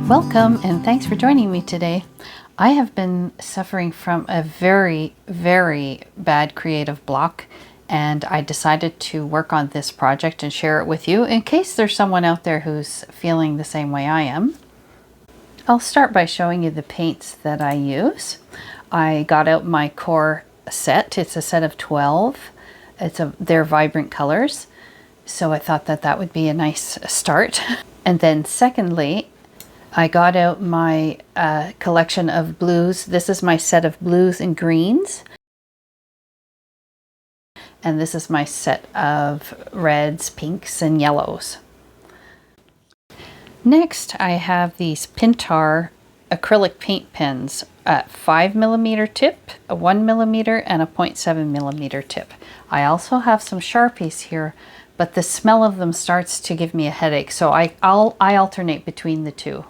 Welcome and thanks for joining me today. I have been suffering from a very bad creative block, and I decided to work on this project and share it with you in case there's someone out there who's feeling the same way I am. I'll start by showing you the paints that I use. I got out my core set. It's a set of 12. They're vibrant colors, so I thought that would be a nice start. And then secondly, I got out my collection of blues. This is my set of blues and greens. And this is my set of reds, pinks, and yellows. Next, I have these Pintar acrylic paint pens at 5mm tip, a 1mm, and a 0.7mm tip. I also have some Sharpies here, but the smell of them starts to give me a headache, so I alternate between the two.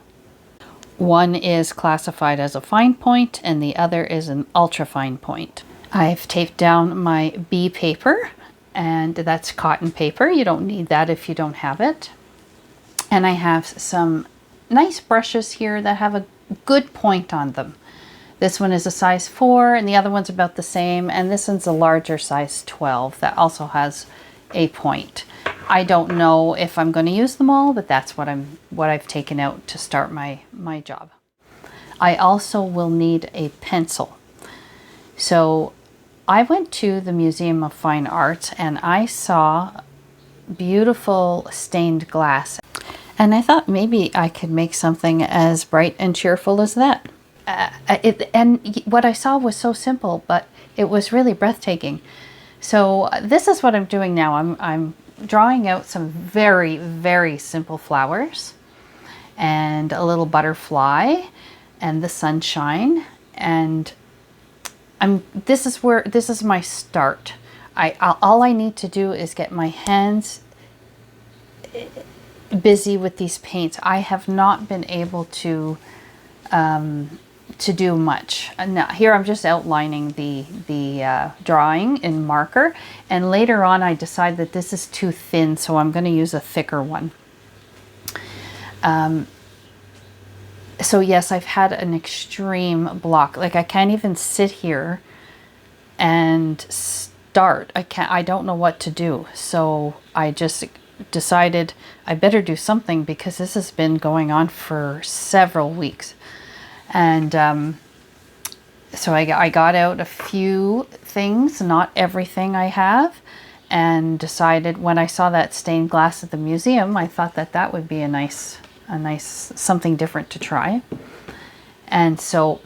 One is classified as a fine point and the other is an ultra fine point. I've taped down my B paper, and that's cotton paper. You don't need that if you don't have it. And I have some nice brushes here that have a good point on them. This one is a size 4 and the other one's about the same, and this one's a larger size 12 that also has a point. I don't know if I'm going to use them all, but that's what I've taken out to start my job. I also will need a pencil. So I went to the Museum of Fine Arts and I saw beautiful stained glass, and I thought maybe I could make something as bright and cheerful as that. And what I saw was so simple, but it was really breathtaking. So this is what I'm doing now. I'm drawing out some very simple flowers and a little butterfly and the sunshine, and this is my start. All I need to do is get my hands busy with these paints. I have not been able to do much. Now here I'm just outlining the drawing in marker, and later on I decide that this is too thin, so I'm going to use a thicker one. So yes, I've had an extreme block. Like I can't even sit here and start. I don't know what to do. So I just decided I better do something because this has been going on for several weeks. And so I got out a few things, not everything I have, and decided when I saw that stained glass at the museum, I thought that would be a nice something different to try. And so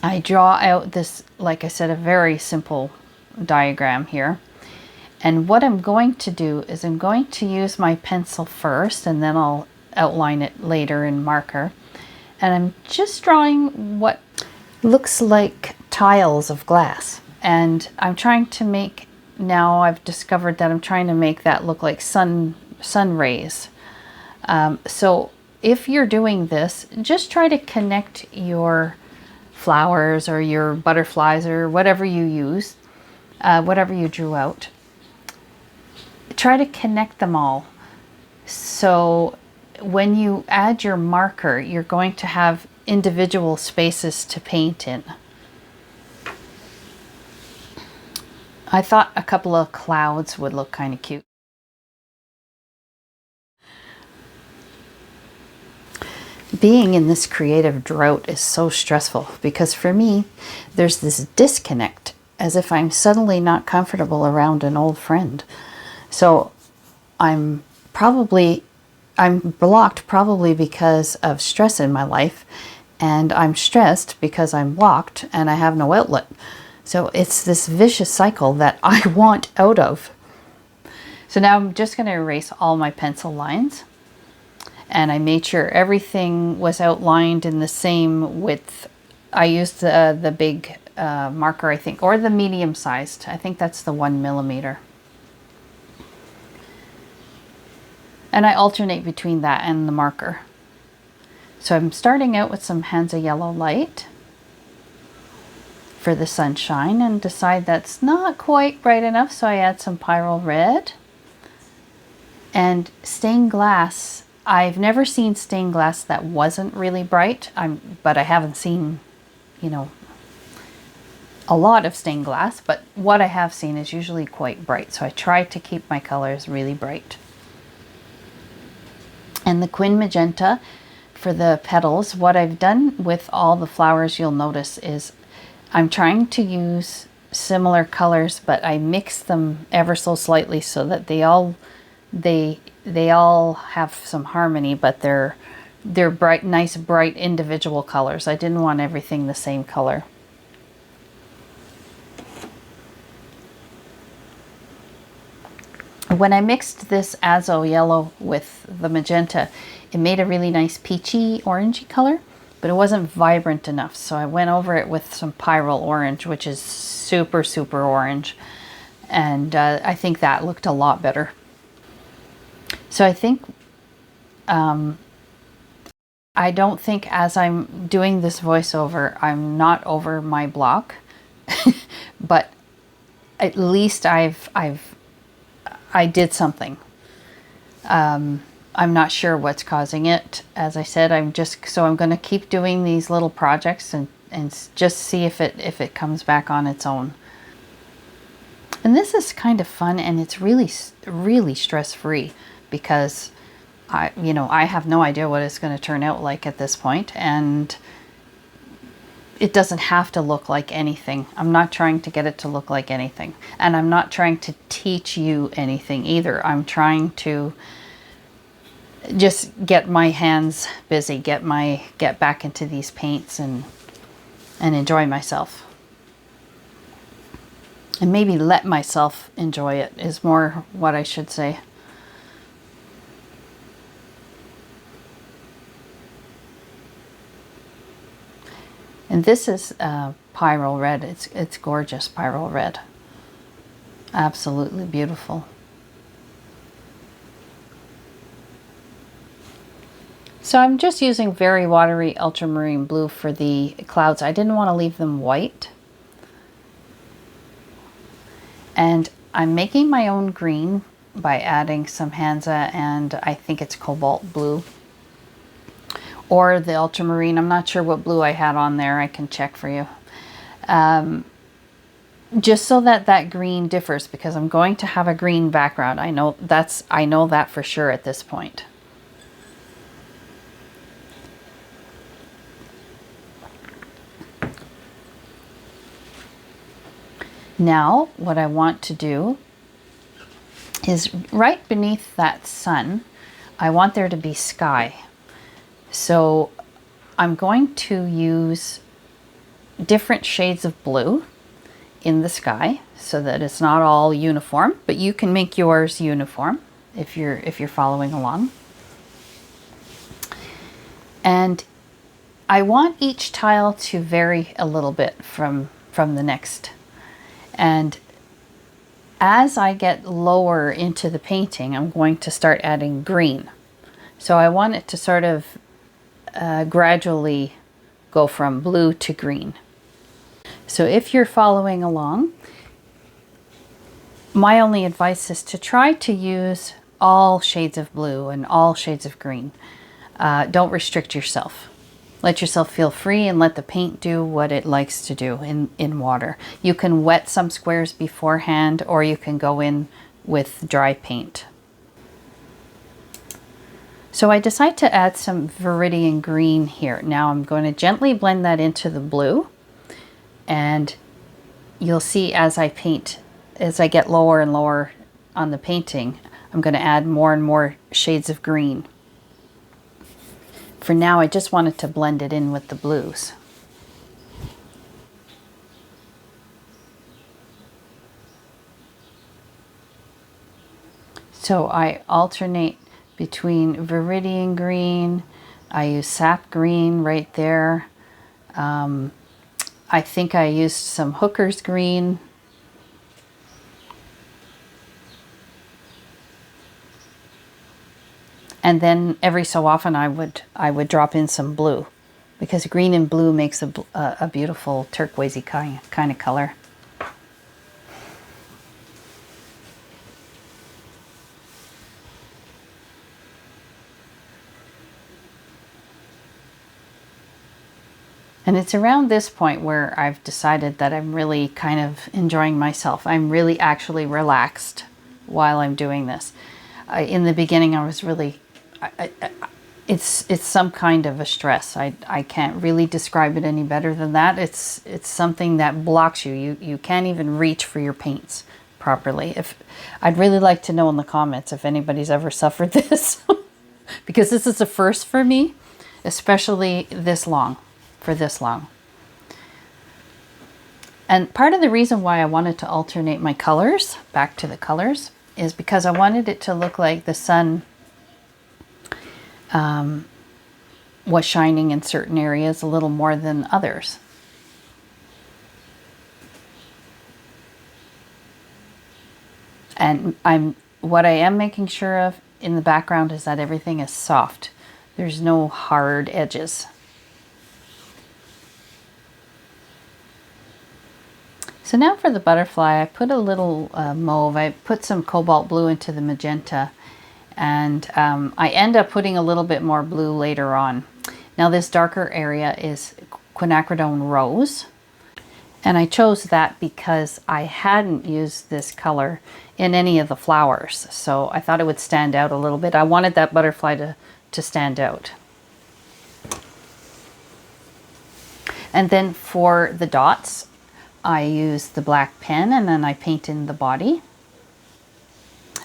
I draw out this, like I said, a very simple diagram here. And what I'm going to do is I'm going to use my pencil first, and then I'll outline it later in marker. And I'm just drawing what looks like tiles of glass. And I'm trying to make, now I've discovered that I'm trying to make that look like sun rays. So if you're doing this, just try to connect your flowers or your butterflies or whatever you use, whatever you drew out. Try to connect them all. So when you add your marker, you're going to have individual spaces to paint in. I thought a couple of clouds would look kind of cute. Being in this creative drought is so stressful because for me, there's this disconnect, as if I'm suddenly not comfortable around an old friend. So I'm blocked probably because of stress in my life, and I'm stressed because I'm blocked and I have no outlet. So it's this vicious cycle that I want out of. So now I'm just going to erase all my pencil lines, and I made sure everything was outlined in the same width. I used the big marker, I think, or the medium sized. I think that's the 1mm. And I alternate between that and the marker. So I'm starting out with some Hansa yellow light for the sunshine, and decide that's not quite bright enough, so I add some pyrrole red. And stained glass, I've never seen stained glass that wasn't really bright. But I haven't seen, you know, a lot of stained glass, but what I have seen is usually quite bright. So I try to keep my colors really bright. And the Quin Magenta for the petals, what I've done with all the flowers, you'll notice, is I'm trying to use similar colors, but I mix them ever so slightly so that they all have some harmony, but they're bright, nice, bright individual colors. I didn't want everything the same color. When I mixed this Azo yellow with the magenta, it made a really nice peachy orangey color, but it wasn't vibrant enough. So I went over it with some Pyrrole orange, which is super, super orange. And I think that looked a lot better. So I think, I don't think as I'm doing this voiceover, I'm not over my block, but at least I did something. I'm not sure what's causing it. As I said, I'm going to keep doing these little projects and just see if it comes back on its own. And this is kind of fun, and it's really, really stress-free because I have no idea what it's going to turn out like at this point, and it doesn't have to look like anything. I'm not trying to get it to look like anything. And I'm not trying to teach you anything either. I'm trying to just get my hands busy, get back into these paints and enjoy myself. And maybe let myself enjoy it is more what I should say. And this is Pyrrole red. It's gorgeous Pyrrole red. Absolutely beautiful. So I'm just using very watery ultramarine blue for the clouds. I didn't want to leave them white. And I'm making my own green by adding some Hansa, and I think it's cobalt blue. Or the ultramarine. I'm not sure what blue I had on there. I can check for you. Just so that green differs, because I'm going to have a green background. I know that for sure at this point. Now, what I want to do is right beneath that sun, I want there to be sky. So I'm going to use different shades of blue in the sky so that it's not all uniform, but you can make yours uniform if you're following along. And I want each tile to vary a little bit from the next. And as I get lower into the painting, I'm going to start adding green. So I want it to sort of gradually go from blue to green. So if you're following along, my only advice is to try to use all shades of blue and all shades of green. Don't restrict yourself. Let yourself feel free and let the paint do what it likes to do in water. You can wet some squares beforehand, or you can go in with dry paint. So I decide to add some Viridian green here. Now I'm going to gently blend that into the blue, and you'll see as I paint, as I get lower and lower on the painting, I'm going to add more and more shades of green. For now, I just wanted to blend it in with the blues. So I alternate between Viridian green, I use sap green right there. I think I used some Hooker's green. And then every so often I would drop in some blue, because green and blue makes a beautiful turquoisey kind of color. And it's around this point where I've decided that I'm really kind of enjoying myself. I'm really actually relaxed while I'm doing this. In the beginning, I was really, it's some kind of a stress. I can't really describe it any better than that. It's something that blocks you. You can't even reach for your paints properly. I'd really like to know in the comments if anybody's ever suffered this, because this is a first for me, especially for this long. And part of the reason why I wanted to alternate my colors, back to the colors, is because I wanted it to look like the sun was shining in certain areas a little more than others. And what I am making sure of in the background is that everything is soft. There's no hard edges. So now for the butterfly, I put a little mauve. I put some cobalt blue into the magenta, and I end up putting a little bit more blue later on. Now this darker area is quinacridone rose, and I chose that because I hadn't used this color in any of the flowers, so I thought it would stand out a little bit. I wanted that butterfly to stand out. And then for the dots, I use the black pen, and then I paint in the body.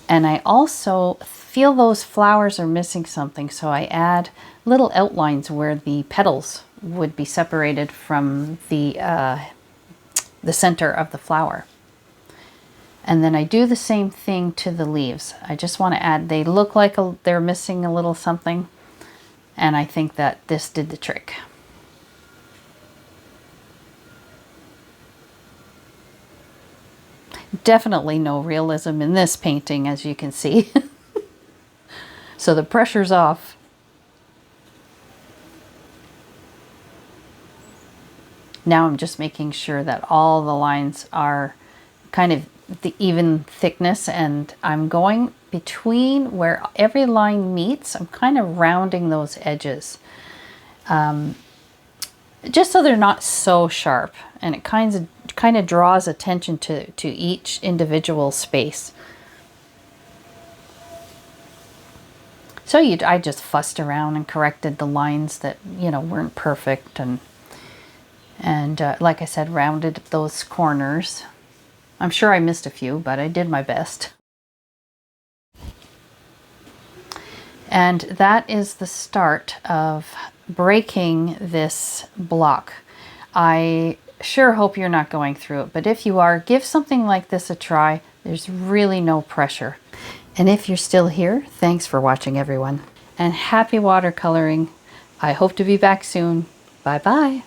And I also feel those flowers are missing something, so I add little outlines where the petals would be separated from the center of the flower. And then I do the same thing to the leaves. I just want to add, they look like they're missing a little something, and I think that this did the trick. Definitely no realism in this painting, as you can see. So the pressure's off. Now I'm just making sure that all the lines are kind of the even thickness, and I'm going between where every line meets. I'm kind of rounding those edges, just so they're not so sharp, and it kind of draws attention to each individual space. So I just fussed around and corrected the lines that, you know, weren't perfect, and like I said, rounded those corners. I'm sure I missed a few, but I did my best. And that is the start of breaking this block. I sure hope you're not going through it, but if you are, give something like this a try. There's really no pressure. And if you're still here, thanks for watching, everyone. And happy watercoloring. I hope to be back soon. Bye-bye.